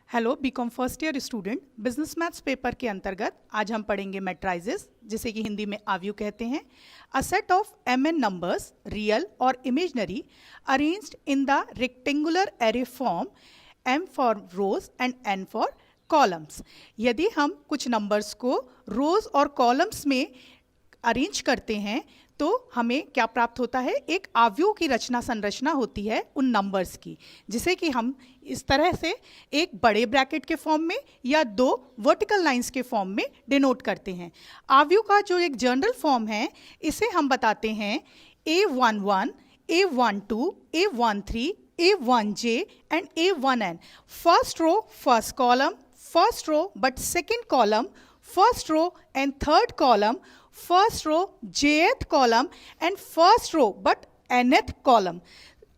Hello BCom first year student, business maths paper के अंतर्गत आज हम पढ़ेंगे मैट्राइजेस, जिसे कि हिंदी में आव्यूह कहते हैं। A set of mn numbers, real और imaginary, arranged in the rectangular array form, m for rows and n for columns. यदि हम कुछ नंबर्स को रोज और कॉलम्स में अरेंज करते हैं तो हमें क्या प्राप्त होता है, एक आव्यूह की रचना संरचना होती है उन नंबर्स की, जिसे कि हम इस तरह से एक बड़े ब्रैकेट के फॉर्म में या दो वर्टिकल लाइंस के फॉर्म में डिनोट करते हैं। आव्यूह का जो एक जनरल फॉर्म है, इसे हम बताते हैं A11, A12, A13, A1J and A1N। First row first column, first row but second column, first row and third column, first row jth column and first row but nth column,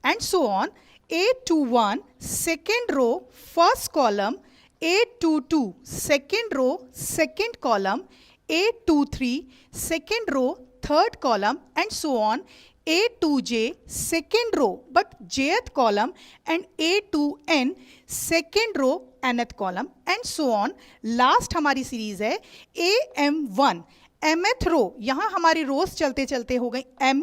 and so on. A21 second row first column, A22 second row second column, A23 second row third column and so on. A2J second row but jth column and A2N second row nth column and so on. Last हमारी series है AM1 mth रो। यहाँ हमारी रोज चलते चलते हो गई m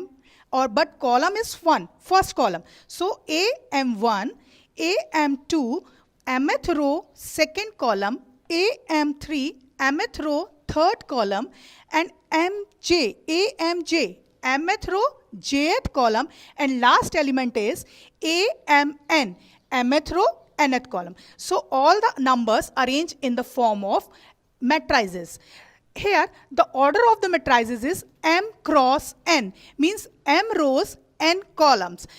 और but column is 1 first column, so AM1, AM2 mth row second column, AM3 mth row third column and AMJ mth row jth column and last element is AMN mth row nth column. So all the numbers arranged in the form of matrices. Here the order of the matrices is m cross n, means m rows n columns.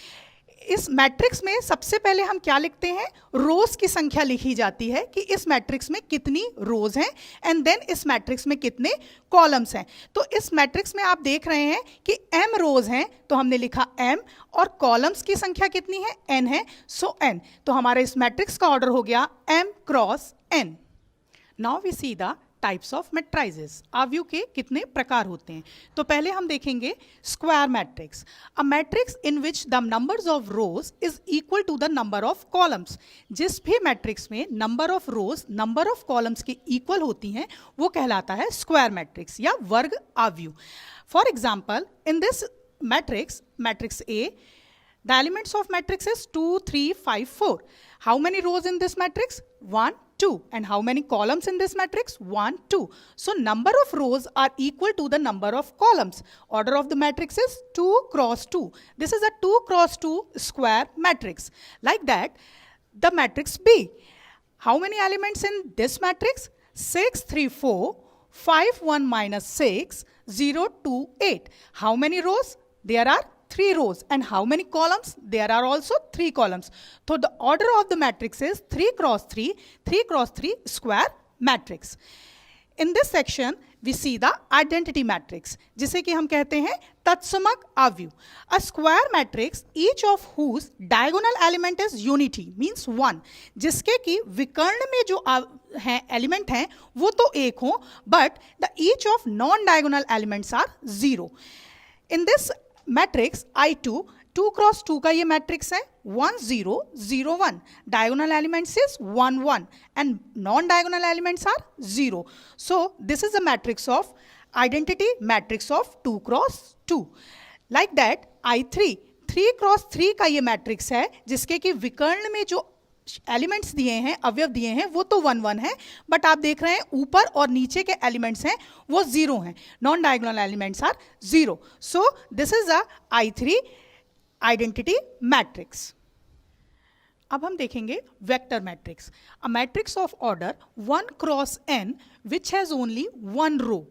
इस matrix में सबसे पहले हम क्या लिखते हैं, रोज की संख्या लिखी जाती है कि इस मैट्रिक्स में कितनी रोज हैं एंड देन इस मैट्रिक्स में कितने कॉलम्स हैं। तो इस मैट्रिक्स में आप देख रहे हैं कि m रोज हैं तो हमने लिखा m, और कॉलम्स की संख्या कितनी है, n है, सो n। तो हमारे इस मैट्रिक्स का ऑर्डर हो गया m cross n। Now we see the types of matrices. आव्यूह के कितने प्रकार होते हैं, तो पहले हम देखेंगे square matrix. A matrix in which the numbers of rows is equal to the number of columns. जिस भी मैट्रिक्स में number of rows number of columns के इक्वल होती हैं वो कहलाता है स्क्वायर मैट्रिक्स या वर्ग आव्यूह। For example, in this matrix, matrix A, the elements of matrix is 2, 3, 5, 4. How many rows in this matrix? 1, 2. And how many columns in this matrix? 1, 2. So number of rows are equal to the number of columns. Order of the matrix is 2 cross 2. This is a 2 cross 2 square matrix. Like that, the matrix B. How many elements in this matrix? 6, 3, 4, 5, 1 minus 6, 0, 2, 8. How many rows? There are 3 rows. And how many columns? There are also 3 columns. So the order of the matrix is 3 cross 3, 3 cross 3 square matrix. In this section, we see the identity matrix, जिसे कि हम कहते हैं तत्समक आव्यूह. A square matrix, each of whose diagonal element is unity, means 1. जिसके कि विकर्ण में जो हैं एलिमेंट हैं वो तो एक हों, but the each of non-diagonal elements are 0. In this matrix I2, 2 cross 2 का ये मैट्रिक्स है, 1 0 0 1, diagonal elements is 1 1 and non diagonal elements are 0. So this is a matrix of identity matrix of 2 cross 2. Like that I3, 3 cross 3 का ये matrix है जिसके कि विकर्ण में जो एलिमेंट्स दिए हैं, अवयव दिए हैं, वो तो 1 1 है, बट आप देख रहे हैं ऊपर और नीचे के एलिमेंट्स हैं वो 0 हैं, non diagonal elements are 0. So this is a I3 identity matrix. अब हम देखेंगे vector matrix. A matrix of order 1 cross n which has only 1 row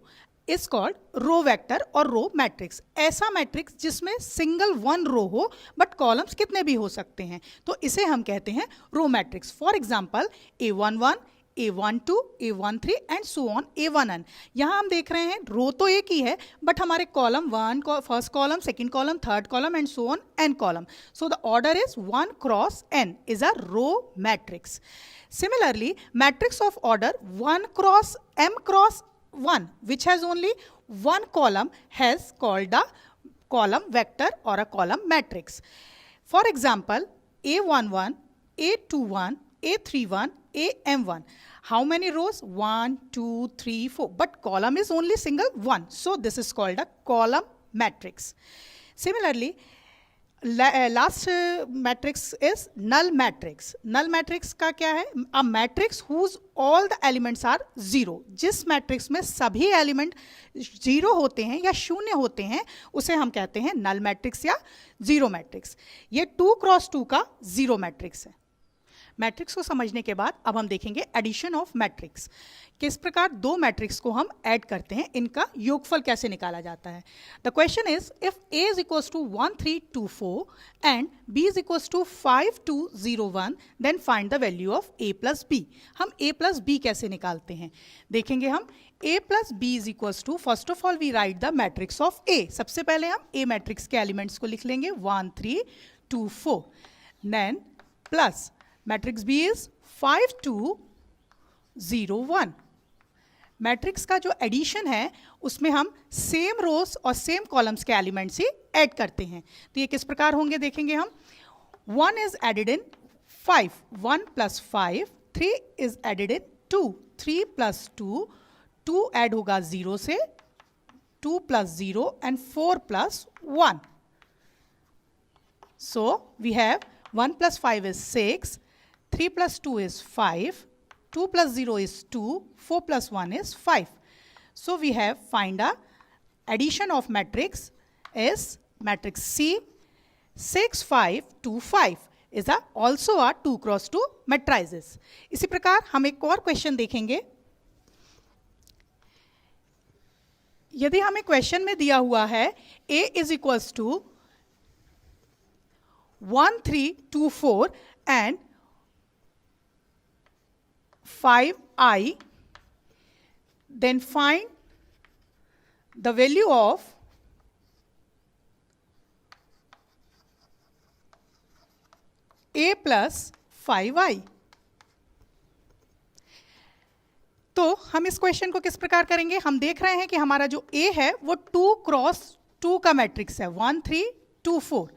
is called row vector और रो मैट्रिक्स. ऐसा मैट्रिक्स जिसमें single 1 row हो but columns कितने भी हो सकते हैं, तो इसे हम कहते हैं row matrix. For example A11, A12, A13 and so on A1N. यहाँ हम देख रहे हैं रो तो एक ही है बट हमारे column 1, first column, second column, third column and so on n column. So the order is 1 cross n is a row matrix. Similarly matrix of order 1 cross m cross 1 which has only one column has called the column vector or a column matrix. For example, A11, A21, A31, AM1. How many rows? 1, 2, 3, 4. But column is only single one. So this is called a column matrix. Similarly, last matrix is null matrix. Null matrix का क्या है? A matrix whose all the elements are zero. जिस matrix में सभी element zero होते हैं या शून्य होते हैं उसे हम कहते हैं नल मैट्रिक्स या जीरो मैट्रिक्स. ये 2x2 का जीरो मैट्रिक्स है. मैट्रिक्स को समझने के बाद अब हम देखेंगे एडिशन ऑफ मैट्रिक्स. किस प्रकार दो मैट्रिक्स को हम ऐड करते हैं, इनका योगफल कैसे निकाला जाता है. The question is if A is equals to 1 3 2 4 and B is equals to 5 2 0 1 then find the value of A plus B. हम A plus B कैसे निकालते हैं देखेंगे हम. A plus B is equals to, first of all we write the matrix of A. सबसे पहले हम A matrix के एलिमेंट्स को लिख लेंगे 1 3 2 4. then plus matrix B is 5 2 0 1. Matrix का जो एडिशन है उसमें हम सेम रोज और सेम कॉलम्स के एलिमेंट्स ही ऐड करते हैं. तो ये किस प्रकार होंगे देखेंगे हम. 1 is added in 5, 1 plus 5. 3 is added in 2, 3 plus 2. 2 add होगा 0 से, 2 plus 0 and 4 plus 1. So we have 1 plus 5 is 6, 3 plus 2 is 5, 2 plus 0 is 2, 4 plus 1 is 5. So we have find a addition of matrix is matrix C. 6 5 2 5 is also a 2 cross 2 matrices. इसी प्रकार हम एक और question देखेंगे. यदि हमें question में दिया हुआ है A is equals to 1 3 2 4 and 5i, then find the value of A plus 5i. तो हम इस क्वेश्चन को किस प्रकार करेंगे. हम देख रहे हैं कि हमारा जो A है वो 2 क्रॉस 2 का मैट्रिक्स है, 1 3 2 4.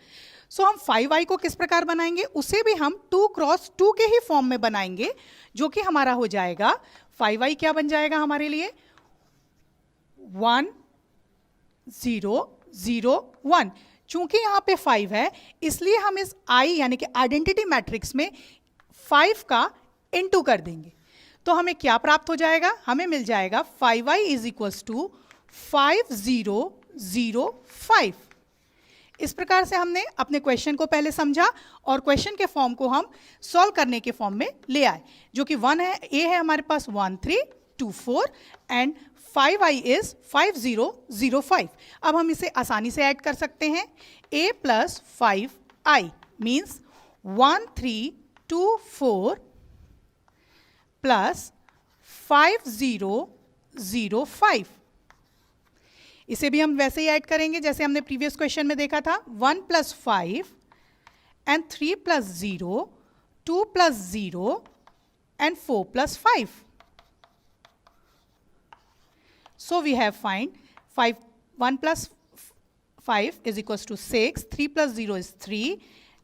सो हम 5i को किस प्रकार बनाएंगे, उसे भी हम 2 क्रॉस 2 के ही फॉर्म में बनाएंगे, जो कि हमारा हो जाएगा 5i क्या बन जाएगा हमारे लिए 1 0 0 1. चूंकि यहाँ पे 5 है इसलिए हम इस i यानी कि आइडेंटिटी मैट्रिक्स में 5 का इनटू कर देंगे. तो हमें क्या प्राप्त हो जाएगा, हमें मिल जाएगा 5i इज इक्वल्स टू 5 0 0 5. इस प्रकार से हमने अपने क्वेश्चन को पहले समझा और क्वेश्चन के फॉर्म को हम सॉल्व करने के फॉर्म में ले आए, जो कि 1 है, A है हमारे पास 1 3 2 4 एंड 5i इज 5 0 0 5. अब हम इसे आसानी से ऐड कर सकते हैं. A plus 5i means 1 3 2 4 plus 5 0 0 5. इसे भी हम वैसे ही ऐड करेंगे जैसे हमने प्रीवियस क्वेश्चन में देखा था. 1 plus 5 and 3 plus 0, 2 plus 0 and 4 plus 5. So we have find 1 plus 5 is equals to 6, 3 plus 0 is 3,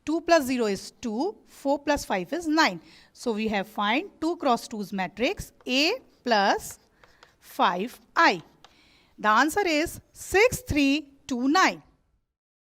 2 plus 0 is 2, 4 plus 5 is 9. So we have find 2 cross 2's matrix A plus 5i. The answer is 6 3 2 9.